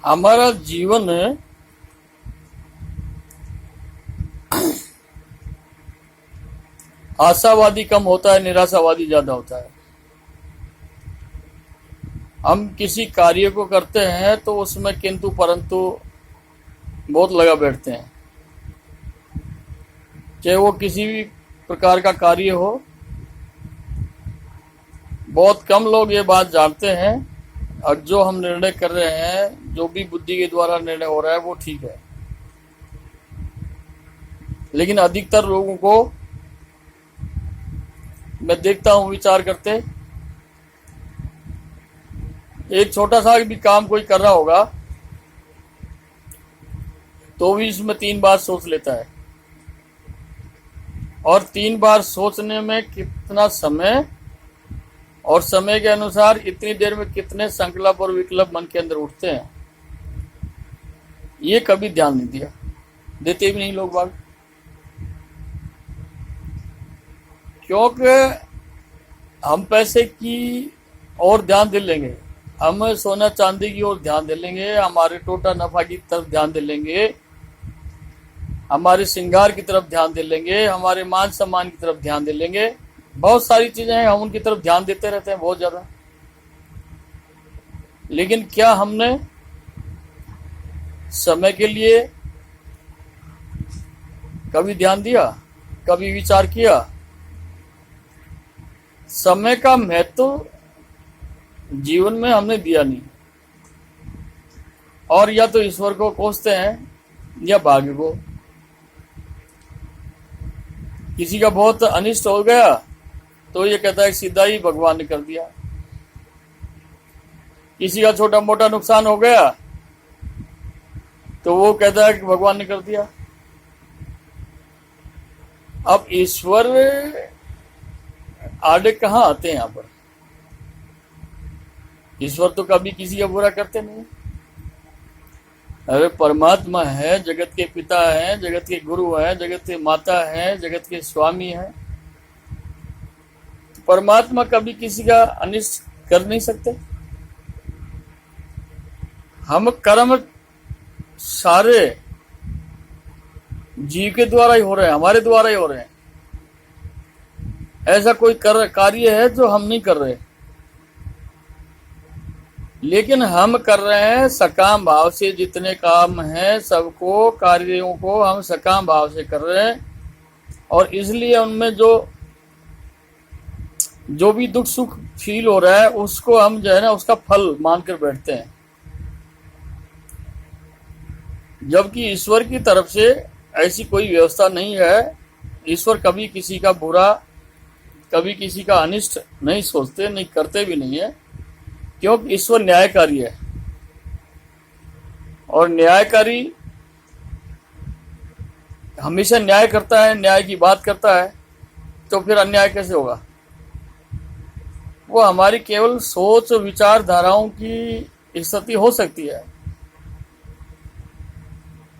हमारा जीवन आशावादी कम होता है, निराशावादी ज्यादा होता है। हम किसी कार्य को करते हैं तो उसमें किंतु परंतु बहुत लगा बैठते हैं, चाहे वो किसी भी प्रकार का कार्य हो। बहुत कम लोग ये बात जानते हैं, और जो हम निर्णय कर रहे हैं, जो भी बुद्धि के द्वारा निर्णय हो रहा है, वो ठीक है। लेकिन अधिकतर लोगों को मैं देखता हूं विचार करते, एक छोटा सा भी काम कोई कर रहा होगा तो भी इसमें 3 बार सोच लेता है, और 3 बार सोचने में कितना समय, और समय के अनुसार इतनी देर में कितने संकल्प और विकल्प मन के अंदर उठते हैं, ये कभी ध्यान नहीं दिया, देते भी नहीं लोग बाग। क्योंकि हम पैसे की और ध्यान दे लेंगे, हम सोना चांदी की ओर ध्यान दे लेंगे, हमारे टोटा नफा की तरफ ध्यान दे लेंगे, हमारे श्रृंगार की तरफ ध्यान दे लेंगे, हमारे मान सम्मान की तरफ ध्यान दे लेंगे। बहुत सारी चीजें हैं, हम उनकी तरफ ध्यान देते रहते हैं बहुत ज्यादा। लेकिन क्या हमने समय के लिए कभी ध्यान दिया, कभी विचार किया? समय का महत्व जीवन में हमने दिया नहीं, और या तो ईश्वर को कोसते हैं या भाग्य को। किसी का बहुत अनिष्ट हो गया तो ये कहता है सीधा ही भगवान ने कर दिया। किसी का छोटा मोटा नुकसान हो गया तो वो कहता है कि भगवान ने कर दिया। अब ईश्वर आड़े कहां आते हैं? यहां पर ईश्वर तो कभी किसी का बुरा करते नहीं। अरे परमात्मा है, जगत के पिता हैं, जगत के गुरु हैं, जगत के माता हैं, जगत के स्वामी हैं। परमात्मा कभी किसी का अनिष्ट कर नहीं सकते। हम कर्म सारे जीव के द्वारा ही हो रहे हैं, हमारे द्वारा ही हो रहे हैं। ऐसा कोई कार्य है जो हम नहीं कर रहे, लेकिन हम कर रहे हैं सकाम भाव से। जितने काम हैं सबको, कार्यों को हम सकाम भाव से कर रहे हैं, और इसलिए उनमें जो भी दुख सुख फील हो रहा है उसको हम जो है ना उसका फल मानकर बैठते हैं। जबकि ईश्वर की तरफ से ऐसी कोई व्यवस्था नहीं है। ईश्वर कभी किसी का बुरा, कभी किसी का अनिष्ट नहीं सोचते, नहीं करते भी नहीं है, क्योंकि ईश्वर न्यायकारी है। और न्यायकारी हमेशा न्याय करता है, न्याय की बात करता है, तो फिर अन्याय कैसे होगा? वो हमारी केवल सोच विचारधाराओं की स्थिति हो सकती है।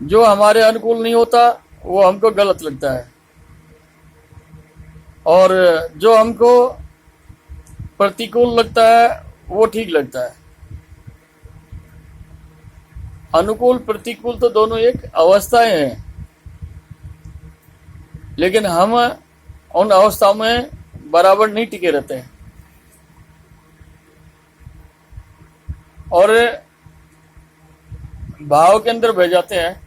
जो हमारे अनुकूल नहीं होता वो हमको गलत लगता है, और जो हमको प्रतिकूल लगता है वो ठीक लगता है। अनुकूल प्रतिकूल तो दोनों एक अवस्थाएं हैं, लेकिन हम उन अवस्थाओं में बराबर नहीं टिके रहते हैं, और भाव के अंदर बह जाते हैं।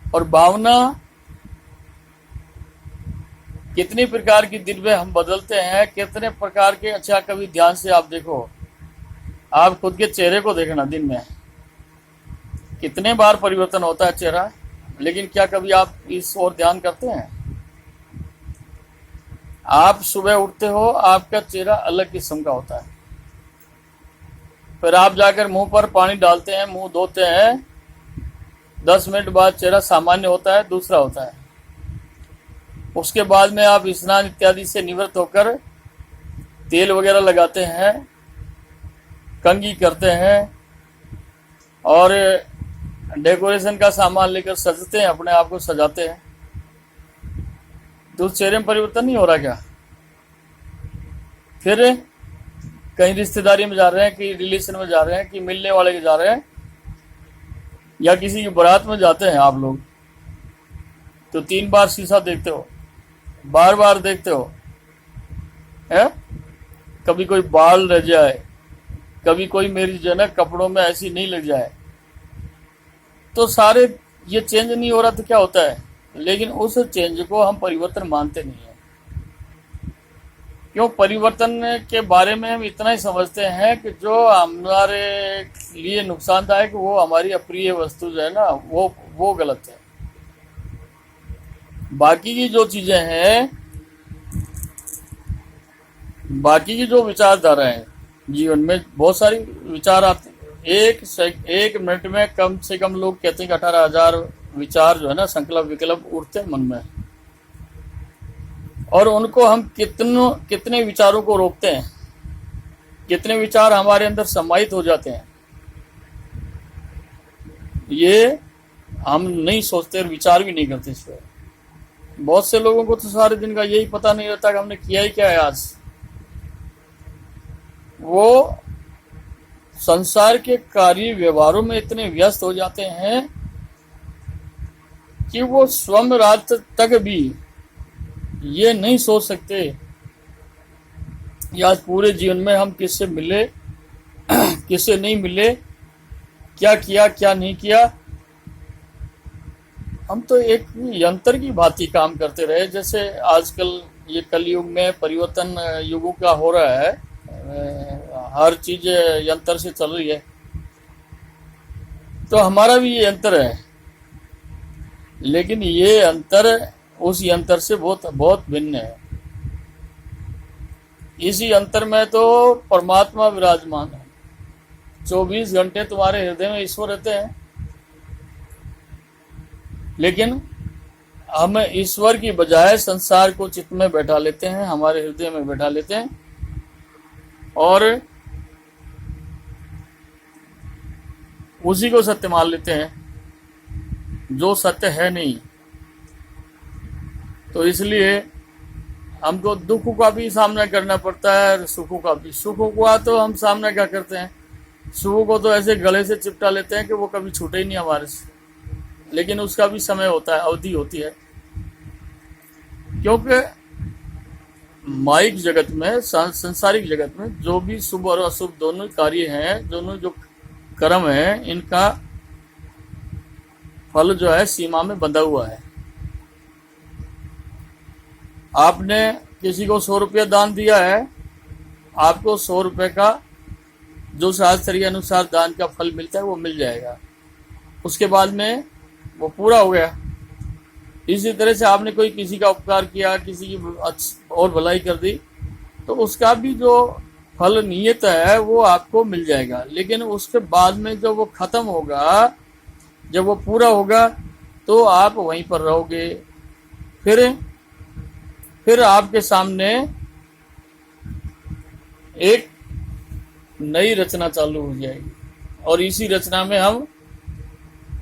और भावना कितनी प्रकार की दिन में हम बदलते हैं, कितने प्रकार के। अच्छा, कभी ध्यान से आप देखो, आप खुद के चेहरे को देखना, दिन में कितने बार परिवर्तन होता है चेहरा। लेकिन क्या कभी आप इस ओर ध्यान करते हैं? आप सुबह उठते हो, आपका चेहरा अलग किस्म का होता है, फिर आप जाकर मुंह पर पानी डालते हैं, मुंह धोते हैं, 10 मिनट बाद चेहरा सामान्य होता है, दूसरा होता है। उसके बाद में आप स्नान इत्यादि से निवृत्त होकर तेल वगैरह लगाते हैं, कंघी करते हैं, और डेकोरेशन का सामान लेकर सजते हैं, अपने आप को सजाते हैं। तो उस चेहरे में परिवर्तन नहीं हो रहा क्या? फिर कहीं रिश्तेदारी में जा रहे हैं, कि रिलेशन में जा रहे हैं, कि मिलने वाले के जा रहे हैं, या किसी की बारात में जाते हैं आप लोग, तो 3 बार शीशा देखते हो, बार बार देखते हो, है? कभी कोई बाल रह जाए, कभी कोई मेरी जो है ना कपड़ों में ऐसी नहीं लग जाए, तो सारे ये चेंज नहीं हो रहा तो क्या होता है? लेकिन उस चेंज को हम परिवर्तन मानते नहीं है। क्यों? परिवर्तन के बारे में हम इतना ही समझते हैं कि जो हमारे लिए नुकसानदायक, वो हमारी अप्रिय वस्तु जो है ना, वो गलत है। बाकी की जो चीजें हैं, बाकी की जो विचारधारा है जीवन में, बहुत सारी विचार आते हैं। एक मिनट में कम से कम लोग कहते हैं कि 18,000 विचार जो है ना, संकल्प विकल्प उठते हैं मन में, और उनको हम कितने विचारों को रोकते हैं, कितने विचार हमारे अंदर समाहित हो जाते हैं, ये हम नहीं सोचते और विचार भी नहीं करते इस पर। बहुत से लोगों को तो सारे दिन का यही पता नहीं रहता कि हमने किया ही क्या है आज। वो संसार के कार्य व्यवहारों में इतने व्यस्त हो जाते हैं कि वो स्वयं रात तक भी ये नहीं सोच सकते कि आज पूरे जीवन में हम किससे मिले, किससे नहीं मिले, क्या किया क्या नहीं किया। हम तो एक यंत्र की भांति काम करते रहे। जैसे आजकल ये कलयुग में परिवर्तन युगों का हो रहा है, हर चीज यंत्र से चल रही है, तो हमारा भी ये यंत्र है, लेकिन ये अंतर उस यंत्र से बहुत बहुत भिन्न है। इसी यंत्र में तो परमात्मा विराजमान है। 24 घंटे तुम्हारे हृदय में ईश्वर रहते हैं, लेकिन हम ईश्वर की बजाय संसार को चित्त में बैठा लेते हैं, हमारे हृदय में बैठा लेते हैं, और उसी को सत्य मान लेते हैं जो सत्य है नहीं। तो इसलिए हमको दुख का भी सामना करना पड़ता है, सुखों का भी। सुखों का तो हम सामना क्या करते हैं, सुखों को तो ऐसे गले से चिपटा लेते हैं कि वो कभी छूटे ही नहीं हमारे से, लेकिन उसका भी समय होता है, अवधि होती है। क्योंकि माइक जगत में, सांसारिक जगत में जो भी शुभ और अशुभ दोनों कार्य हैं, दोनों जो कर्म है, इनका फल जो है सीमा में बंधा हुआ है। आपने किसी को 100 रुपया दान दिया है, आपको 100 रुपये का जो शास्त्र के अनुसार दान का फल मिलता है वो मिल जाएगा, उसके बाद में वो पूरा हो गया। इसी तरह से आपने कोई किसी का उपकार किया, किसी की और भलाई कर दी, तो उसका भी जो फल नियत है वो आपको मिल जाएगा। लेकिन उसके बाद में जब वो खत्म होगा, जब वो पूरा होगा, तो आप वहीं पर रहोगे। फिर आपके सामने एक नई रचना चालू हो जाएगी, और इसी रचना में हम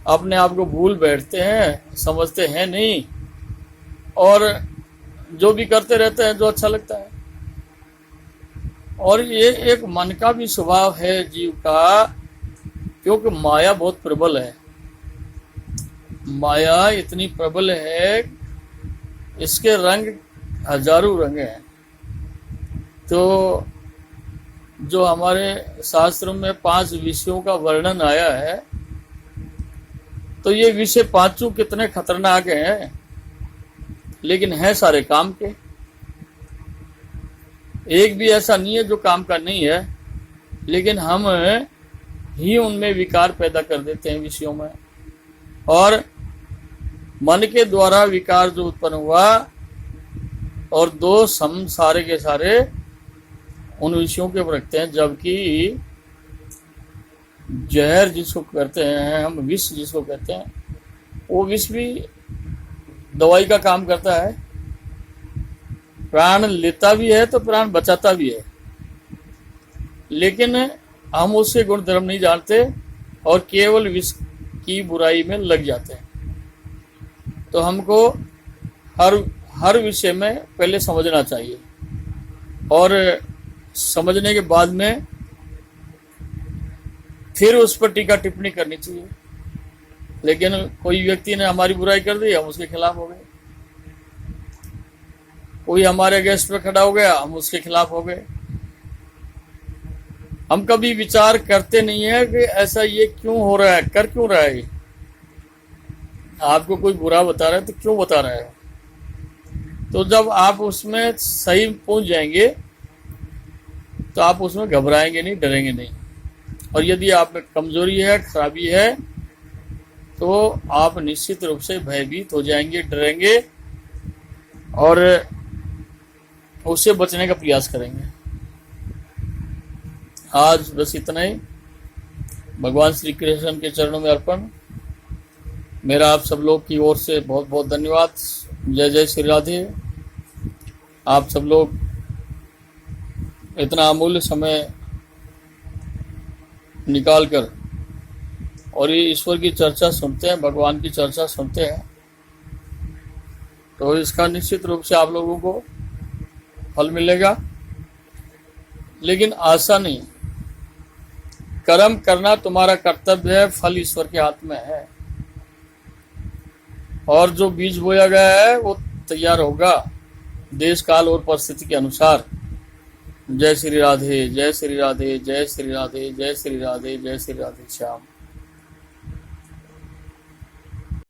अपने आप को भूल बैठते हैं, समझते हैं नहीं, और जो भी करते रहते हैं जो अच्छा लगता है। और ये एक मन का भी स्वभाव है जीव का, क्योंकि माया बहुत प्रबल है। माया इतनी प्रबल है, इसके रंग हजारों रंग हैं। तो जो हमारे शास्त्रों में 5 विषयों का वर्णन आया है, तो ये विषय 5 कितने खतरनाक हैं, लेकिन है सारे काम के। एक भी ऐसा नहीं है जो काम का नहीं है, लेकिन हम ही उनमें विकार पैदा कर देते हैं विषयों में। और मन के द्वारा विकार जो उत्पन्न हुआ, और दोष हम सारे के सारे उन विषयों के ऊपर रखते हैं। जबकि जहर जिसको कहते हैं हम, विष जिसको कहते हैं, वो विष भी दवाई का काम करता है। प्राण लेता भी है तो प्राण बचाता भी है, लेकिन हम उसके गुण धर्म नहीं जानते और केवल विष की बुराई में लग जाते हैं। तो हमको हर विषय में पहले समझना चाहिए, और समझने के बाद में फिर उस पर टीका टिप्पणी करनी चाहिए। लेकिन कोई व्यक्ति ने हमारी बुराई कर दी, हम उसके खिलाफ हो गए। कोई हमारे अगेंस्ट पे खड़ा हो गया, हम उसके खिलाफ हो गए। हम कभी विचार करते नहीं है कि ऐसा ये क्यों हो रहा है, कर क्यों रहा है ये। आपको कोई बुरा बता रहा है तो क्यों बता रहा है। तो जब आप उसमें सही पहुंच जाएंगे तो आप उसमें घबराएंगे नहीं, डरेंगे नहीं। और यदि आप में कमजोरी है, खराबी है, तो आप निश्चित रूप से भयभीत हो जाएंगे, डरेंगे और उससे बचने का प्रयास करेंगे। आज बस इतना ही। भगवान श्री कृष्ण के चरणों में अर्पण। मेरा आप सब लोग की ओर से बहुत बहुत धन्यवाद। जय जय श्री राधे। आप सब लोग इतना अमूल्य समय निकालकर और ये ईश्वर की चर्चा सुनते हैं, भगवान की चर्चा सुनते हैं, तो इसका निश्चित रूप से आप लोगों को फल मिलेगा। लेकिन आशा नहीं, कर्म करना तुम्हारा कर्तव्य है, फल ईश्वर के हाथ में है। और जो बीज बोया गया है वो तैयार होगा देश काल और परिस्थिति के अनुसार। जय श्री राधे, जय श्री राधे, जय श्री राधे, जय श्री राधे, जय श्री राधे श्याम।